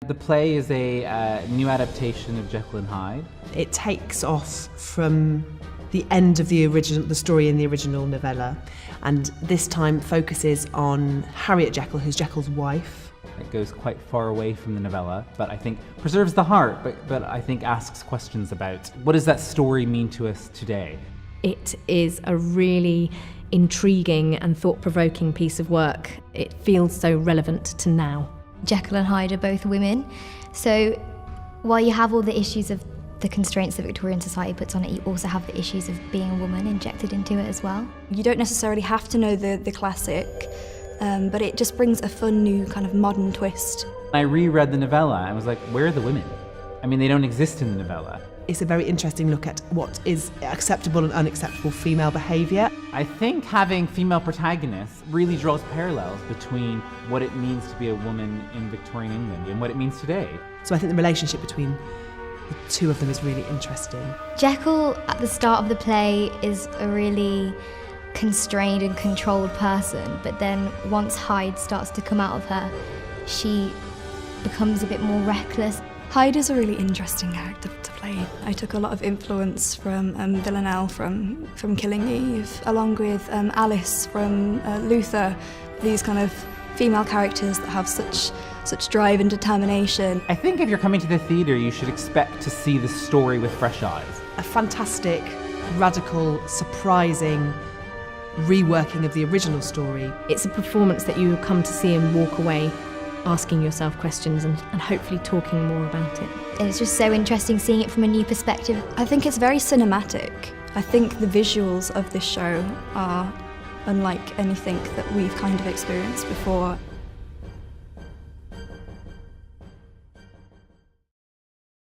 The play is a new adaptation of Jekyll and Hyde. It takes off from the end of the story in the original novella, and this time focuses on Harriet Jekyll, who's Jekyll's wife. It goes quite far away from the novella, but I think preserves the heart, but I think asks questions about what does that story mean to us today? It is a really intriguing and thought-provoking piece of work. It feels so relevant to now. Jekyll and Hyde are both women, so while you have all the issues of the constraints that Victorian society puts on it, you also have the issues of being a woman injected into it as well. You don't necessarily have to know the classic, but it just brings a fun new kind of modern twist. I reread the novella and was like, where are the women? I mean, they don't exist in the novella. It's a very interesting look at what is acceptable and unacceptable female behaviour. I think having female protagonists really draws parallels between what it means to be a woman in Victorian England and what it means today. So I think the relationship between the two of them is really interesting. Jekyll, at the start of the play, is a really constrained and controlled person, but then once Hyde starts to come out of her, she becomes a bit more reckless. Hyde is a really interesting character to play. I took a lot of influence from Villanelle from Killing Eve, along with Alice from Luther, these kind of female characters that have such drive and determination. I think if you're coming to the theatre, you should expect to see the story with fresh eyes. A fantastic, radical, surprising reworking of the original story. It's a performance that you come to see and walk away asking yourself questions and hopefully talking more about it. And it's just so interesting seeing it from a new perspective. I think it's very cinematic. I think the visuals of this show are unlike anything that we've kind of experienced before.